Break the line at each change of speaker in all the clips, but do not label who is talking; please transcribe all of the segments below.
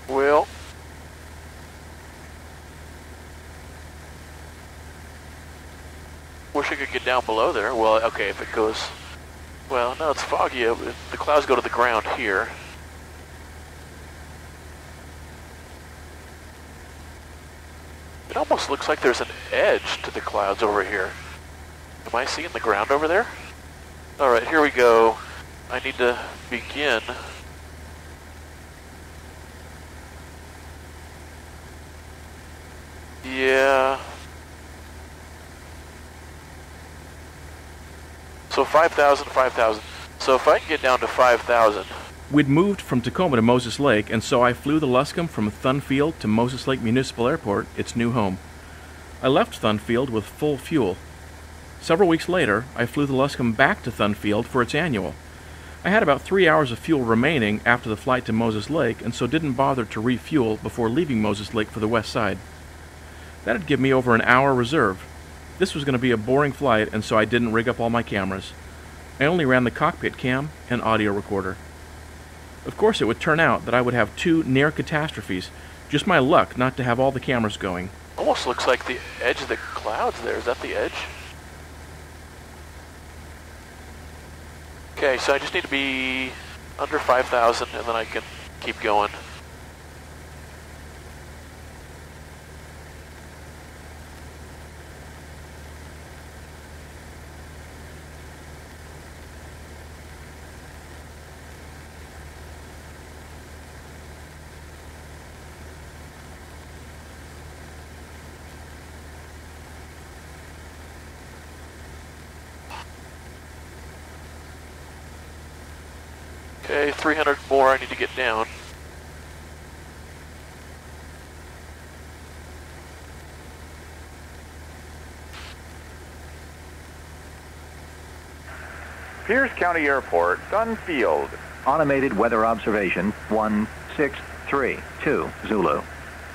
Well, wish I could get down below there. Well, okay, if it goes, well, no, it's foggy. The clouds go to the ground here. It almost looks like there's an edge to the clouds over here. Am I seeing the ground over there? All right, here we go. I need to begin. Yeah. So 5,000, 5,000. So if I can get down to 5,000.
We'd moved from Tacoma to Moses Lake, and so I flew the Luscombe from Thunfield to Moses Lake Municipal Airport, its new home. I left Thunfield with full fuel. Several weeks later, I flew the Luscombe back to Thunfield for its annual. I had about 3 hours of fuel remaining after the flight to Moses Lake, and so didn't bother to refuel before leaving Moses Lake for the west side. That'd give me over an hour reserve. This was going to be a boring flight, and so I didn't rig up all my cameras. I only ran the cockpit cam and audio recorder. Of course, it would turn out that I would have 2 near catastrophes. Just my luck not to have all the cameras going.
Almost looks like the edge of the clouds there. Is that the edge? Okay, so I just need to be under 5,000 and then I can keep going. Okay, 300 more I need to get down.
Pierce County Airport, Thunfield.
Automated weather observation 1632 Zulu.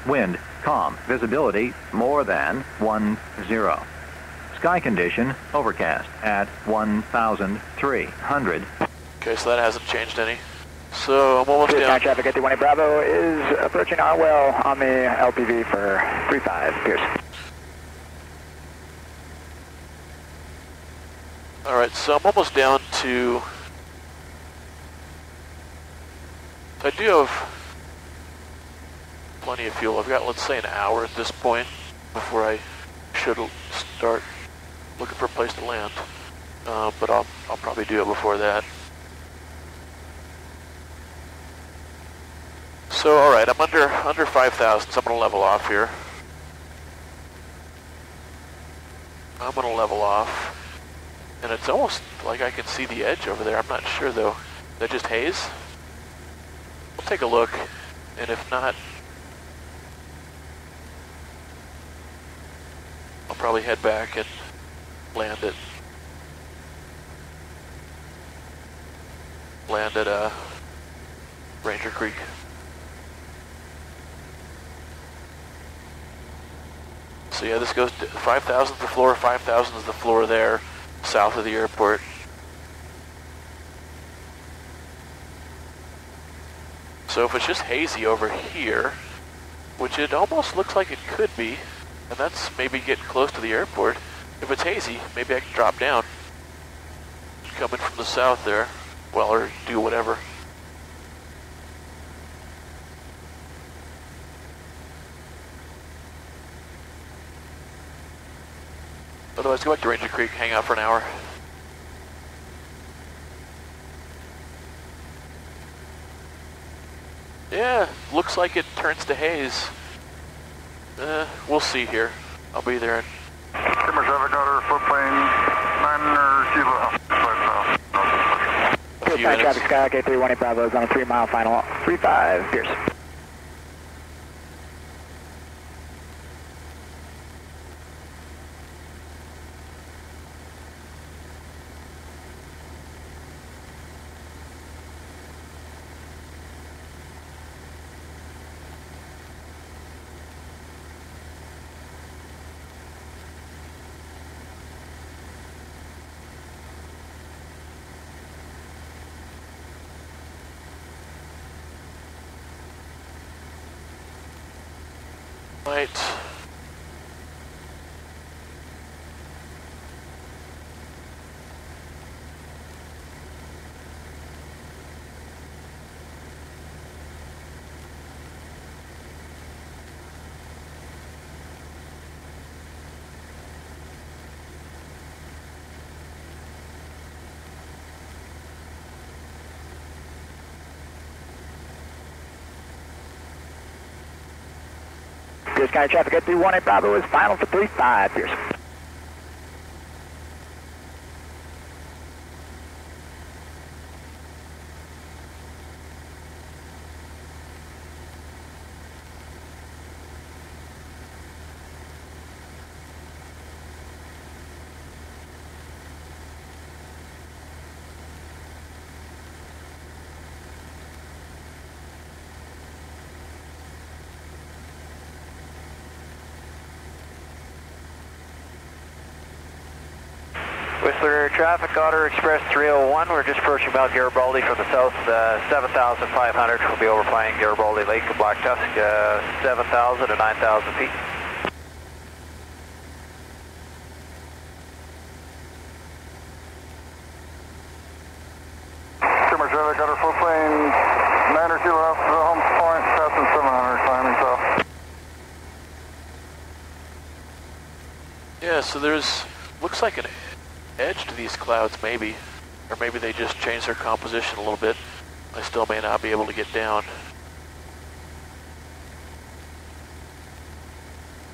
Wind calm. Visibility more than 10. Sky condition overcast at 1,300.
Okay, so that hasn't changed any. So I'm almost down.
Traffic at 320 Bravo is approaching our well on the LPV for 35 Pierce.
All right, so I'm almost down to. I do have plenty of fuel. I've got, let's say, an hour at this point before I should start looking for a place to land. But I'll probably do it before that. So, all right, I'm under 5,000, so I'm going to level off here. I'm going to level off. And it's almost like I can see the edge over there. I'm not sure, though. Is that just haze? We'll take a look, and if not, I'll probably head back and land at Ranger Creek. So yeah, this goes to 5,000 is the floor, 5,000 is the floor there, south of the airport. So if it's just hazy over here, which it almost looks like it could be, and that's maybe getting close to the airport. If it's hazy, maybe I can drop down, come in from the south there, well, or do whatever. Otherwise, go back to Ranger Creek, hang out for an hour. Yeah, looks like it turns to haze. We'll see here. I'll be there in...
Timbers have got our footplane 9 or kilo.
A few minutes.
Traffic Skyhawk 318 Bravo is on a 3-mile final. 35 Pierce.
Light.
Pierce County traffic at 318 Bravo is final for 35, Pierce.
Whistler traffic, Otter Express 301. We're just approaching Mount Garibaldi from the south, 7,500. We'll be overflying Garibaldi Lake and Black Tusk, 7,000 to 9,000 feet.
Kimmer traffic, Otter full plane, 9 kilo off the home point, passing 700, climbing south.
Yeah, so there's, looks like an edge to these clouds maybe, or maybe they just changed their composition a little bit. I still may not be able to get down.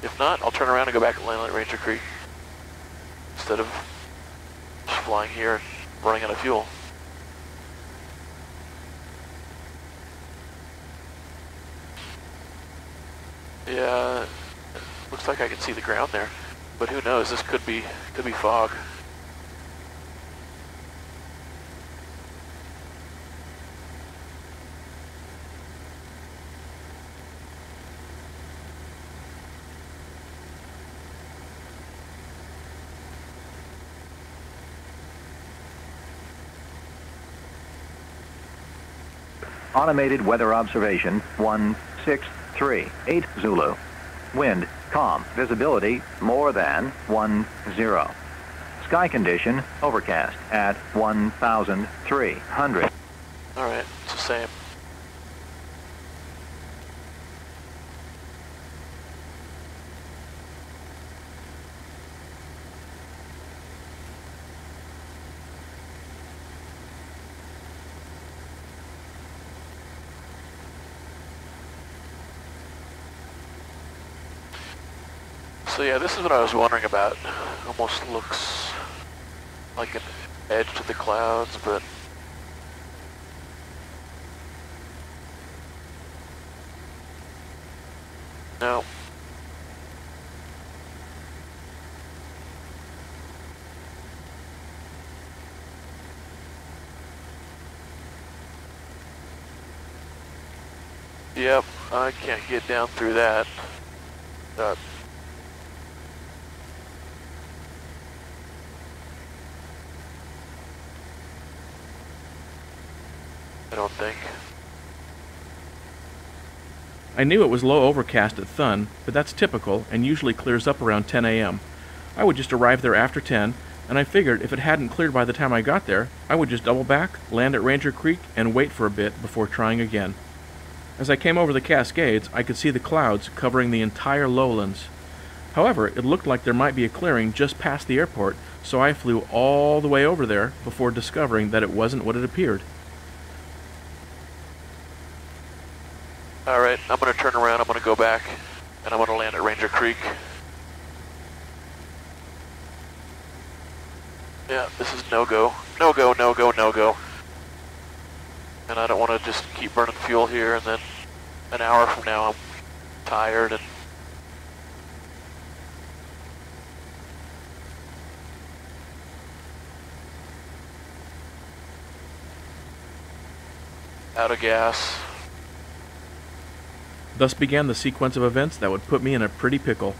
If not, I'll turn around and go back and land at Ranger Creek instead of just flying here and running out of fuel. Yeah, looks like I can see the ground there, but who knows? This could be fog.
Automated weather observation 1638 Zulu. Wind calm. Visibility more than 10. Sky condition overcast at 1,300.
All right, it's the same. So yeah, this is what I was wondering about. Almost looks like an edge to the clouds, but no. Yep, I can't get down through that. I don't think.
I knew it was low overcast at Thun, but that's typical and usually clears up around 10 a.m. I would just arrive there after 10, and I figured if it hadn't cleared by the time I got there, I would just double back, land at Ranger Creek, and wait for a bit before trying again. As I came over the Cascades, I could see the clouds covering the entire lowlands. However, it looked like there might be a clearing just past the airport, so I flew all the way over there before discovering that it wasn't what it appeared.
Alright, I'm going to turn around, I'm going to go back, and I'm going to land at Ranger Creek. Yeah, this is no-go. No-go, no-go, no-go. And I don't want to just keep burning fuel here, and then an hour from now I'm tired and out of gas.
Thus began the sequence of events that would put me in a pretty pickle.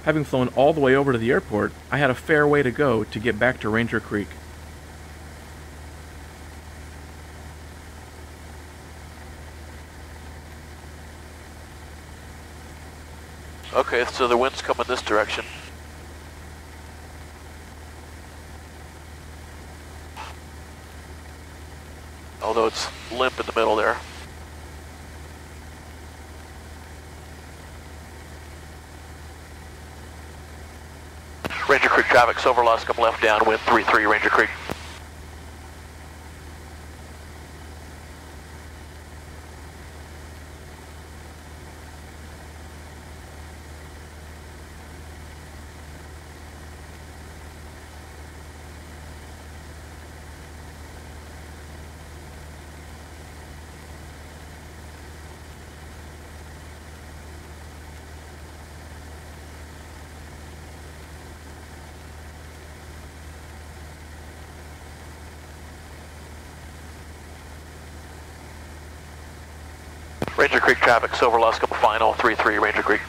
Having flown all the way over to the airport, I had a fair way to go to get back to Ranger Creek.
Okay, so the wind's coming this direction. Although it's limp in the middle there. Ranger Creek traffic, Silver Luscombe, left downwind, 3-3 Ranger Creek. Ranger Creek traffic, Silver Luscombe, final, 3-3 Ranger Creek.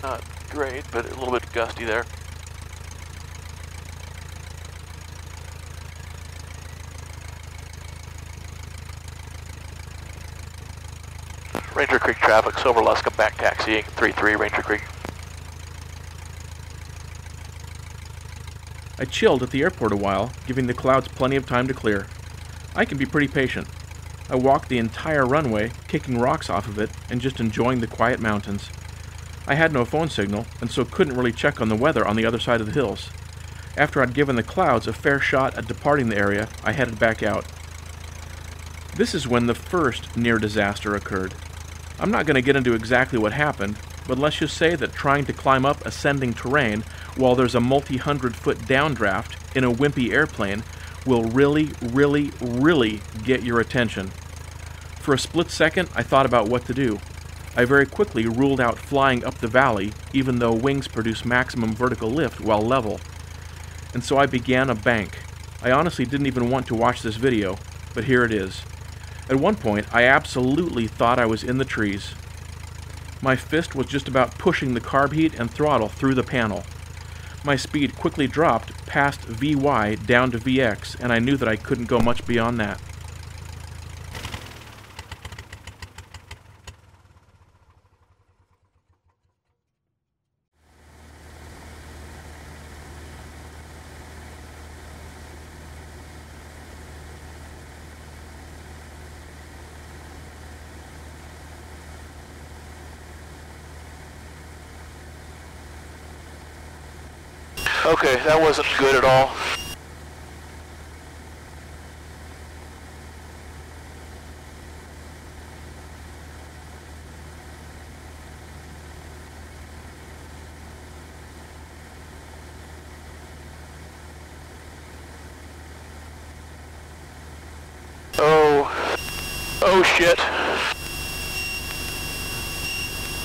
Not great, but a little bit gusty there. Ranger Creek traffic, Silver Luscombe, back taxiing, 3-3 Ranger Creek.
I chilled at the airport a while, giving the clouds plenty of time to clear. I can be pretty patient. I walked the entire runway, kicking rocks off of it, and just enjoying the quiet mountains. I had no phone signal, and so couldn't really check on the weather on the other side of the hills. After I'd given the clouds a fair shot at departing the area, I headed back out. This is when the first near disaster occurred. I'm not going to get into exactly what happened, but let's just say that trying to climb up ascending terrain while there's a multi-hundred-foot downdraft in a wimpy airplane will really, really, really get your attention. For a split second, I thought about what to do. I very quickly ruled out flying up the valley, even though wings produce maximum vertical lift while level. And so I began a bank. I honestly didn't even want to watch this video, but here it is. At one point, I absolutely thought I was in the trees. My fist was just about pushing the carb heat and throttle through the panel. My speed quickly dropped past VY down to VX, and I knew that I couldn't go much beyond that.
Okay, that wasn't good at all. Oh shit.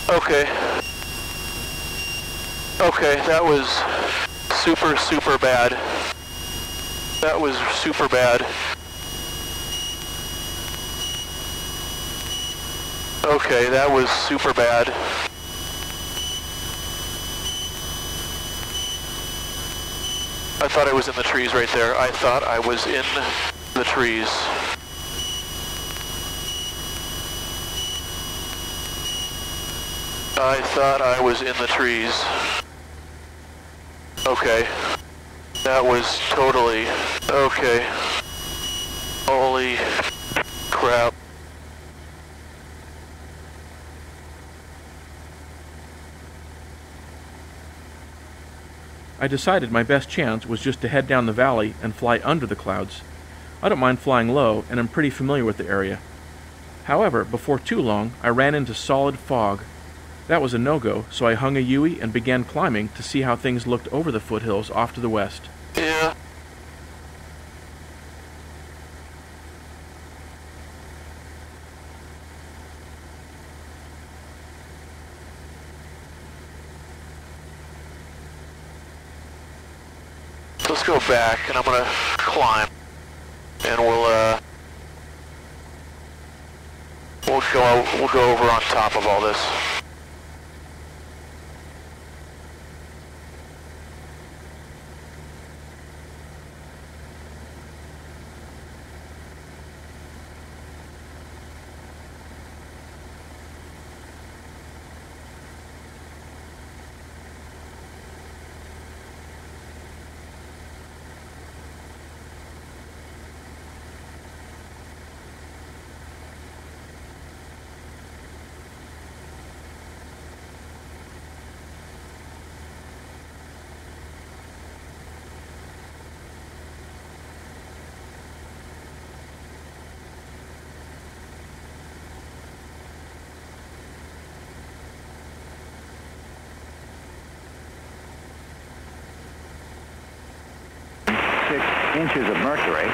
Okay. Okay, that was super bad. That was super bad. Okay, that was super bad. I thought I was in the trees right there. I thought I was in the trees. I thought I was in the trees. Okay. That was totally... Okay. Holy crap.
I decided my best chance was just to head down the valley and fly under the clouds. I don't mind flying low, and I'm pretty familiar with the area. However, before too long, I ran into solid fog. That was a no-go, so I hung a Yui and began climbing to see how things looked over the foothills off to the west.
Yeah. Let's go back, and I'm gonna climb, and we'll go over on top of all this.
Inches of mercury.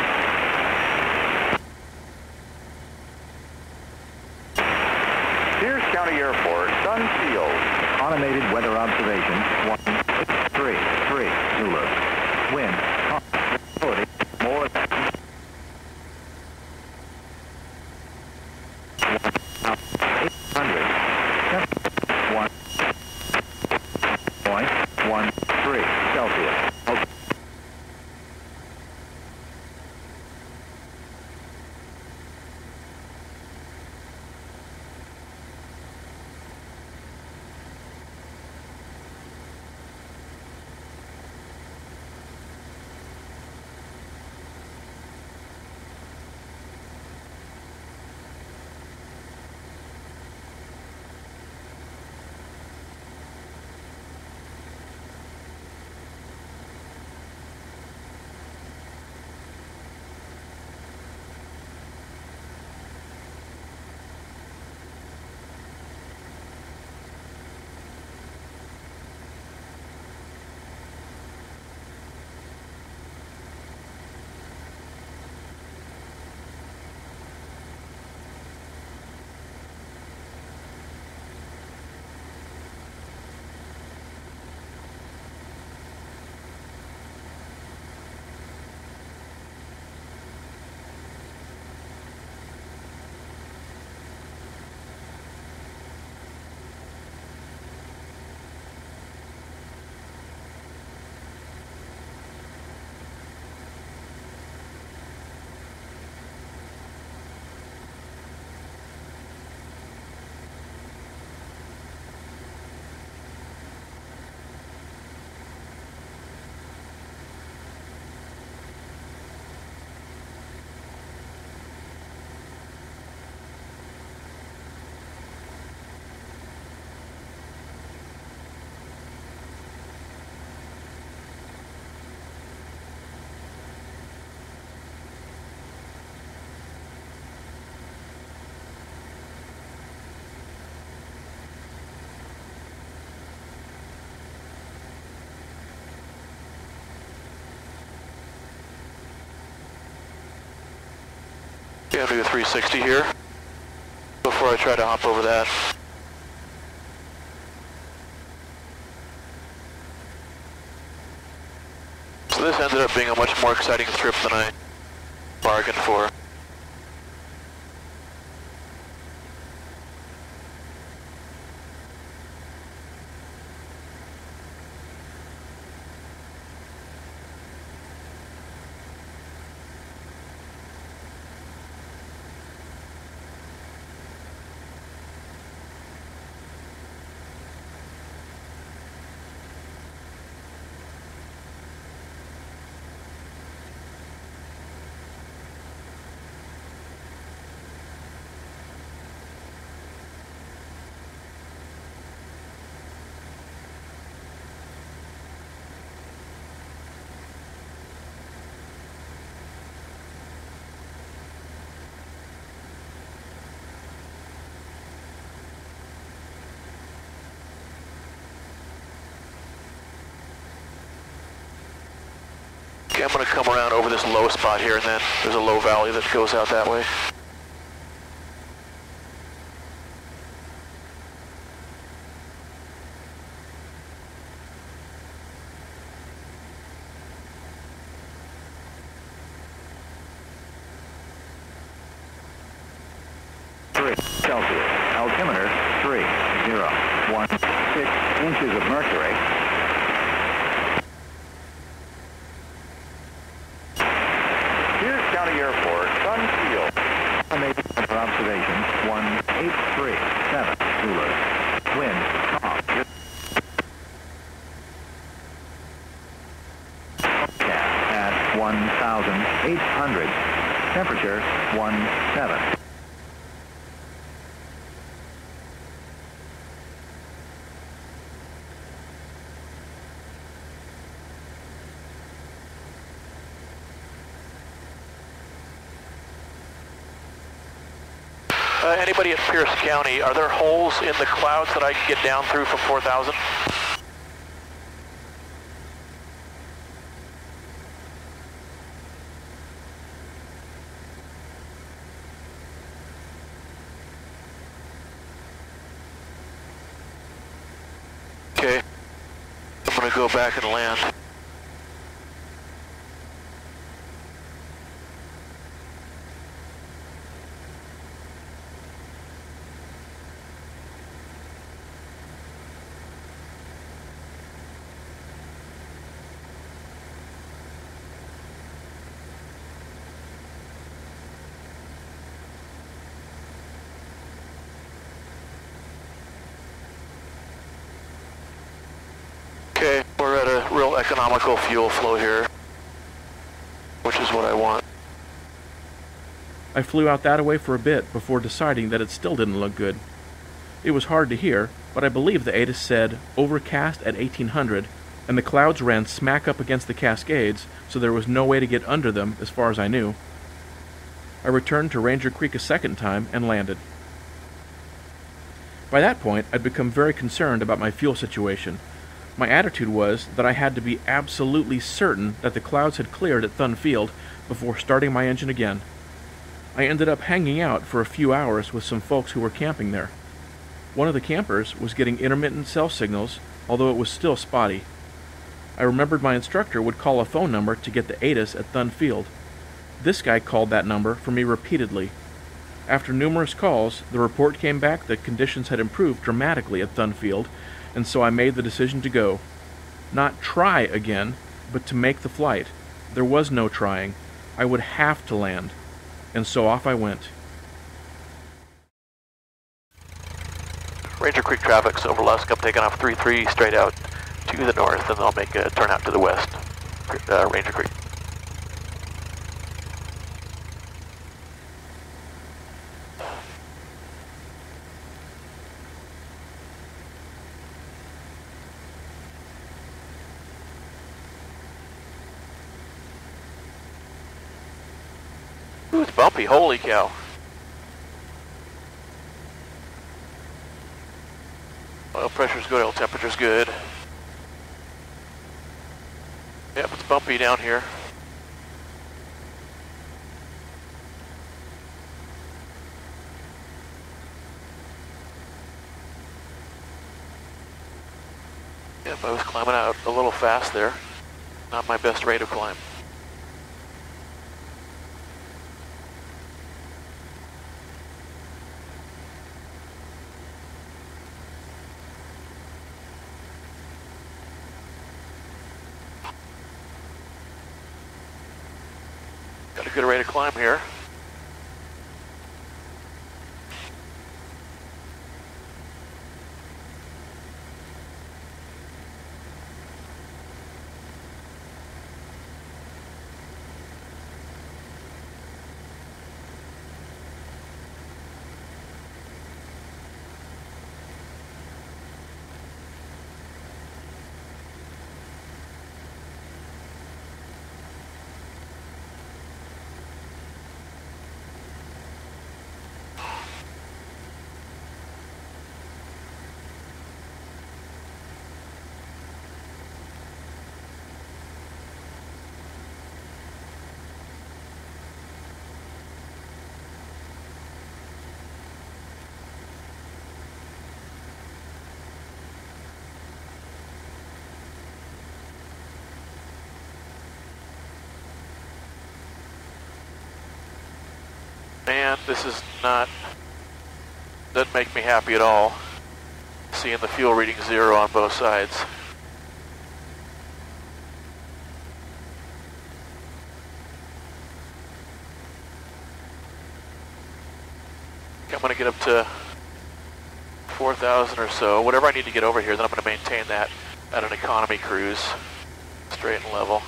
Pierce County Airport, Sun Field.
Automated weather observation 133 Zulu. Wind calm. Visibility more than 1.13 Celsius.
Yeah, do a 360 here before I try to hop over that. So this ended up being a much more exciting trip than I bargained for. Okay, I'm going to come around over this low spot here, and then there's a low valley that goes out that way.
Celsius. Altimeter 3016 inches of mercury.
Pierce County Airport, Sun Field.
For observation 1837 Zulu. Wind calm. At 1,800. Temperature 17.
Anybody at Pierce County, are there holes in the clouds that I can get down through from 4,000? Okay, I'm going to go back and land. Okay, we're at a real economical fuel flow here, which is what I want.
I flew out that away for a bit before deciding that it still didn't look good. It was hard to hear, but I believe the ATIS said overcast at 1800, and the clouds ran smack up against the Cascades, so there was no way to get under them as far as I knew. I returned to Ranger Creek a second time and landed. By that point, I'd become very concerned about my fuel situation. My attitude was that I had to be absolutely certain that the clouds had cleared at Thun Field before starting my engine again. I ended up hanging out for a few hours with some folks who were camping there. One of the campers was getting intermittent cell signals, although it was still spotty. I remembered my instructor would call a phone number to get the ATIS at Thun Field. This guy called that number for me repeatedly. After numerous calls, the report came back that conditions had improved dramatically at Thun Field, and so I made the decision to go. Not try again, but to make the flight. There was no trying. I would have to land. And so off I went.
Ranger Creek traffic, Silver Lusk. I'm taking off 3-3 straight out to the north, and I'll make a turn out to the west. Ranger Creek. Ooh, it's bumpy, holy cow. Oil pressure's good, oil temperature's good. Yep, it's bumpy down here. Yep, I was climbing out a little fast there. Not my best rate of climb. Got a good rate of climb here. man, this is not, doesn't make me happy at all. Seeing the fuel reading 0 on both sides. I'm going to get up to 4,000 or so. Whatever I need to get over here, then I'm going to maintain that at an economy cruise, straight and level.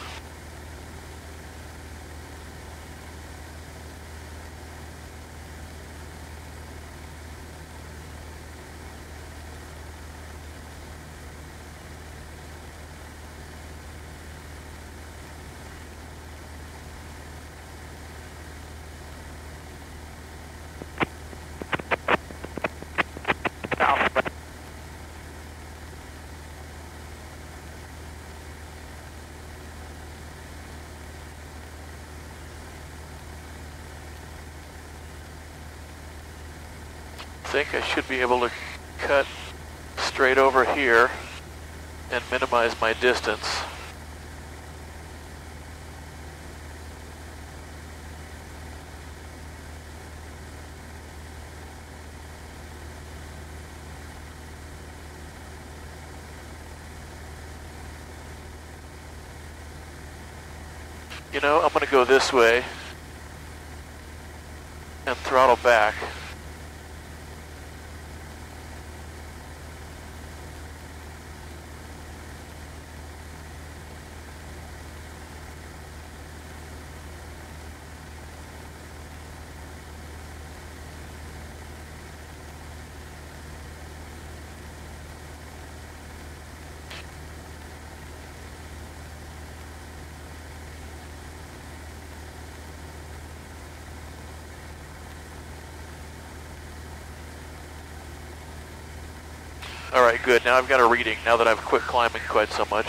I think I should be able to cut straight over here and minimize my distance. You know, I'm going to go this way and throttle back. Alright, good. Now I've got a reading, now that I've quit climbing quite so much.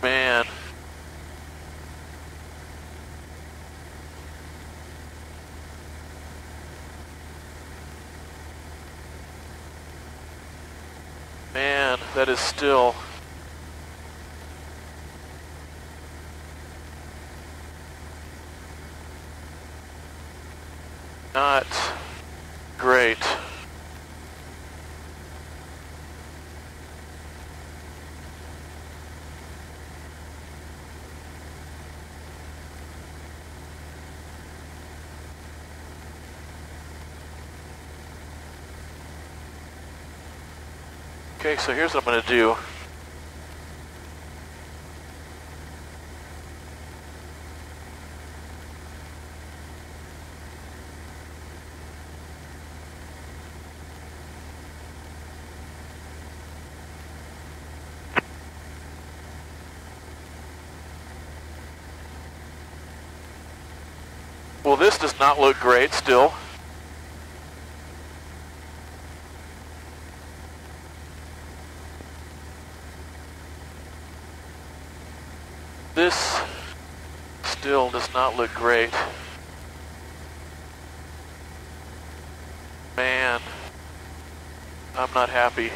Man. Man, that is still not great. Okay, so here's what I'm going to do. Well, this does not look great still. This still does not look great. Man, I'm not happy.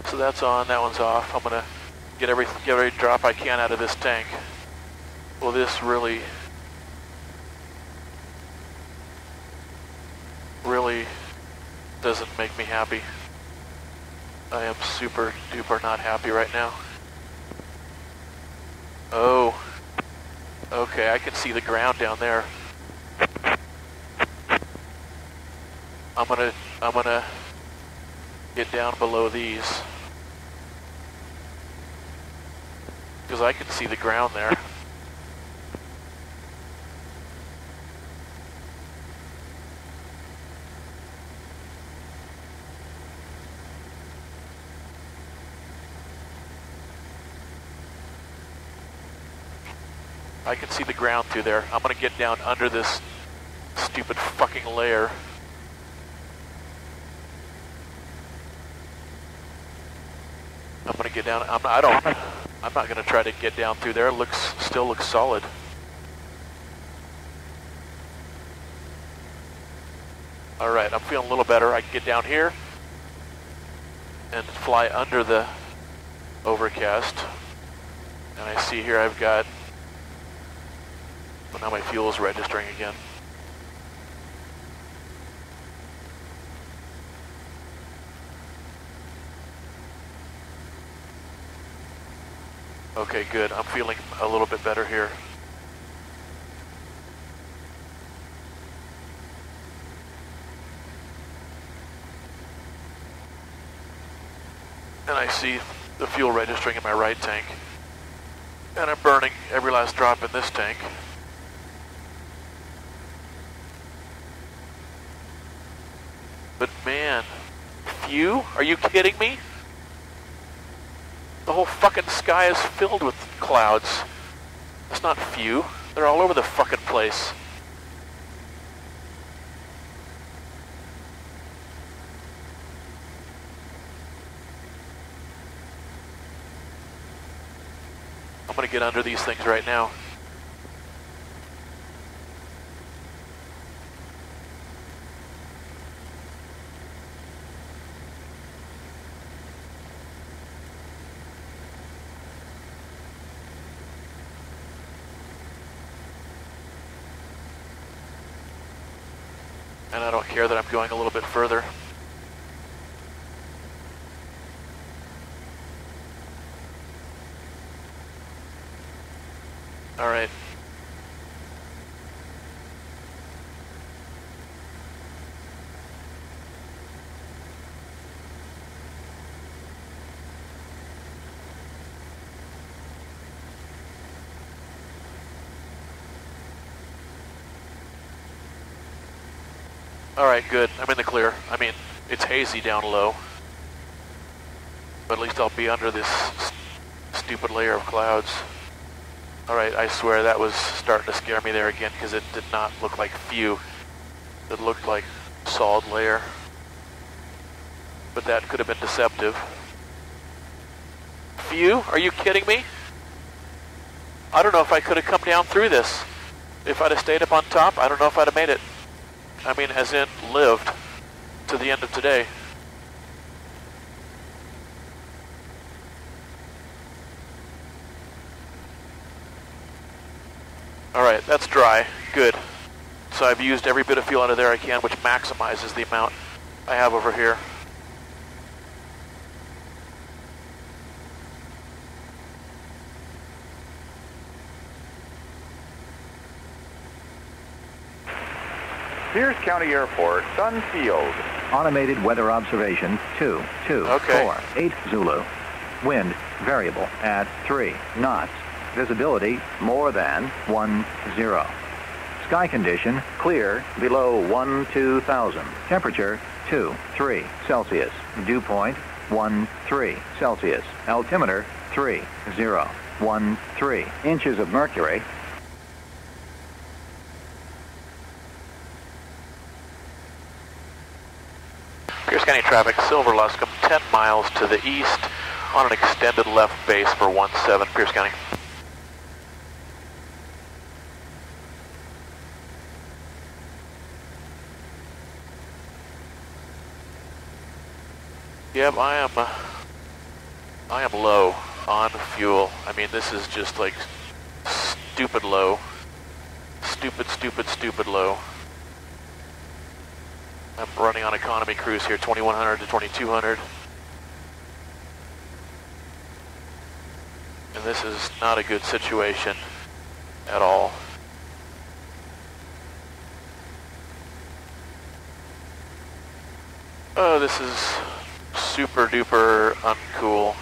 So that's on, that one's off. I'm gonna get every drop I can out of this tank. Well, this really doesn't make me happy. I am super duper not happy right now. Oh, okay, I can see the ground down there. I'm gonna get down below these. because I can see the ground there. I can see the ground through there. I'm going to get down under this stupid fucking layer. I'm going to get down. I'm not going to try to get down through there. It still looks solid. All right, I'm feeling a little better. I can get down here and fly under the overcast. And I see here I've got, well, now my fuel is registering again. Okay, good. I'm feeling a little bit better here. And I see the fuel registering in my right tank. And I'm burning every last drop in this tank. But man, phew, are you kidding me? The whole fucking sky is filled with clouds. It's not few, they're all over the fucking place. I'm gonna get under these things right now. And I don't care that I'm going a little bit further. All right. All right, good. I'm in the clear. I mean, it's hazy down low, but at least I'll be under this stupid layer of clouds. All right, I swear that was starting to scare me there again because it did not look like few. It looked like solid layer, but that could have been deceptive. Few? Are you kidding me? I don't know if I could have come down through this. If I'd have stayed up on top, I don't know if I'd have made it. I mean, as in, lived to the end of today. All right, that's dry. Good. So I've used every bit of fuel out of there I can, which maximizes the amount I have over here.
Pierce County Airport, Sunfield.
Automated weather observation 224 Zulu. Wind variable at 3 knots. Visibility more than 10. Sky condition clear below 12,000. Temperature 23 Celsius. Dew point 13 Celsius. Altimeter 3013. Inches of mercury.
Pierce County traffic, Silver Luscombe, 10 miles to the east on an extended left base for 17 Pierce County. Yep, I am low on fuel. I mean, this is just like stupid low. Stupid low. I'm running on economy cruise here, 2100 to 2200. And this is not a good situation at all. Oh, this is super duper uncool.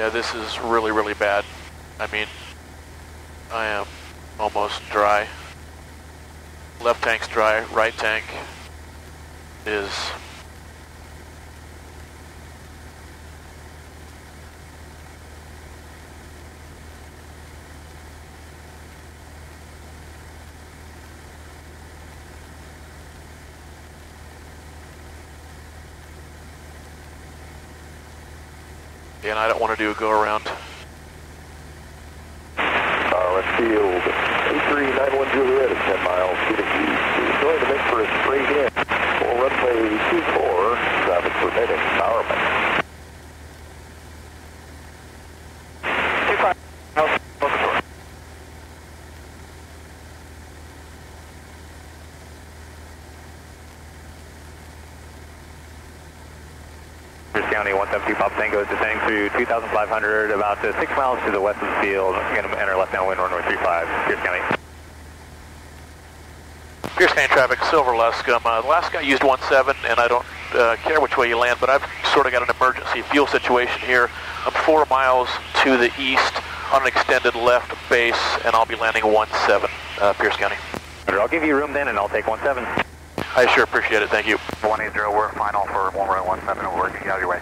Yeah, this is really, really bad. I mean, I am almost dry. Left tank's dry, right tank is... and I don't want to do a go around.
Let's field 8391 Juliet at 10 miles to the east. We're going to make for a straight in. Full runway 24, traffic permitting, Bowerman.
25 miles, open door. Pierce County 172 Pop Tango descending through 2,500, about 6 miles to the west of the field. We're going to enter left downwind runway 35, Pierce County.
Pierce County traffic, Silver Luscombe. The last guy used 17, and I don't care which way you land, but I've sort of got an emergency fuel situation here. I'm 4 miles to the east on an extended left base, and I'll be landing 17, Pierce County.
I'll give you room then, and I'll take 17.
I sure appreciate it, thank you.
180, we're final for 117, we're working out of your way.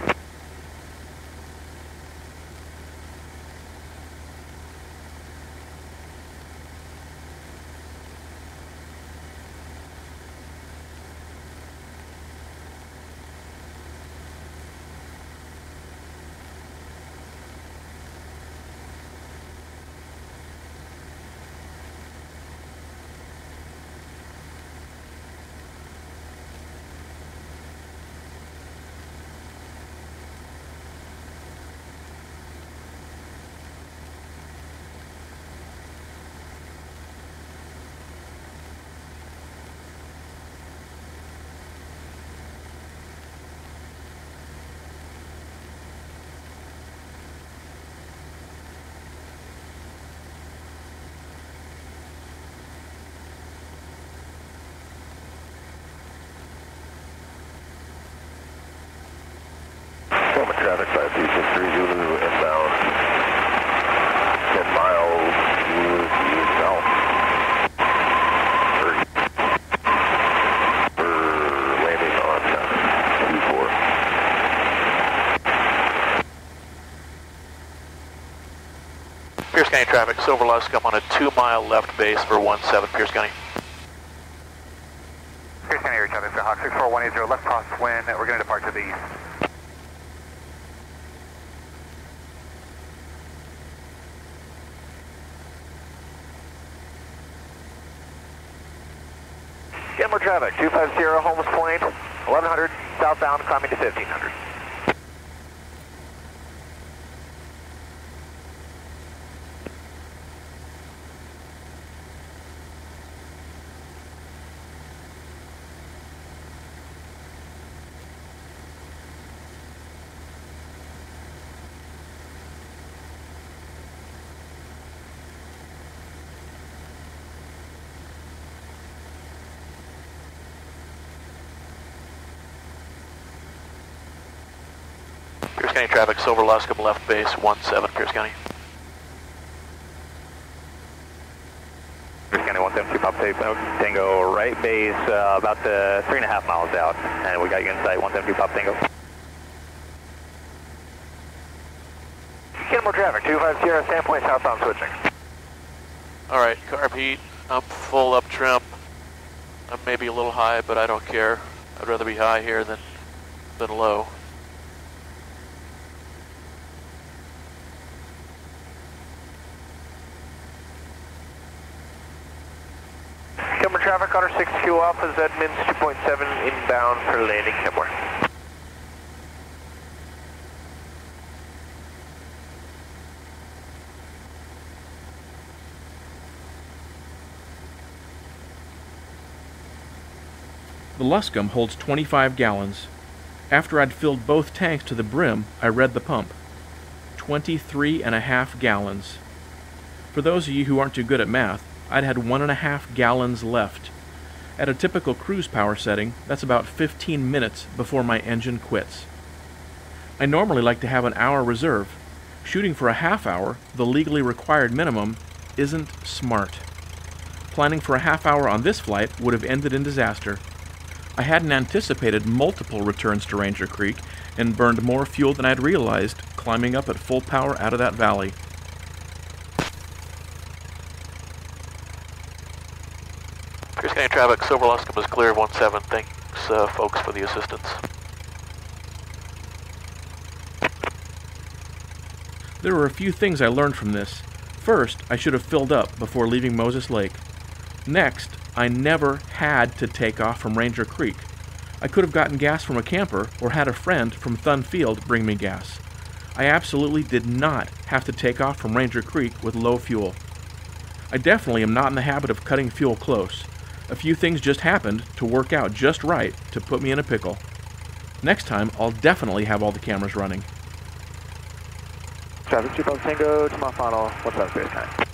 Traffic 5363 Zulu inbound, 10 miles due south. We're landing on 24.
Pierce County traffic, Silver Luscombe on a 2-mile left base for 17, Pierce County.
Pierce County area traffic, Hawk 64180, left crosswind, we're going to depart to the east.
More traffic, 250 Holmes Point, 1100 southbound, climbing to 1500.
Pierce County traffic, Silver Luscombe left base, 17, Pierce County.
Pierce County 172 Pop Tango, right base, about 3.5 miles out, and we got you in sight, 172 Pop Tango. Get more traffic, 250 Sandpoint southbound switching.
Alright, carb heat, I'm full up trim. I'm maybe a little high, but I don't care. I'd rather be high here than low.
Traffic, Otter 62 Alpha, Zedmins 2.7 inbound for landing somewhere.
The Luscombe holds 25 gallons. After I'd filled both tanks to the brim, I read the pump. 23.5 gallons. For those of you who aren't too good at math, I'd had 1.5 gallons left. At a typical cruise power setting, that's about 15 minutes before my engine quits. I normally like to have an hour reserve. Shooting for a half hour, the legally required minimum, isn't smart. Planning for a half hour on this flight would have ended in disaster. I hadn't anticipated multiple returns to Ranger Creek and burned more fuel than I'd realized climbing up at full power out of that valley.
Pierce County traffic, Silver Luscombe is clear 17. Thanks, folks, for the assistance.
There were a few things I learned from this. First, I should have filled up before leaving Moses Lake. Next, I never had to take off from Ranger Creek. I could have gotten gas from a camper or had a friend from Thun Field bring me gas. I absolutely did not have to take off from Ranger Creek with low fuel. I definitely am not in the habit of cutting fuel close. A few things just happened to work out just right to put me in a pickle. Next time, I'll definitely have all the cameras running.
Traffic 2 Tango to my final, what's up, Pierce County?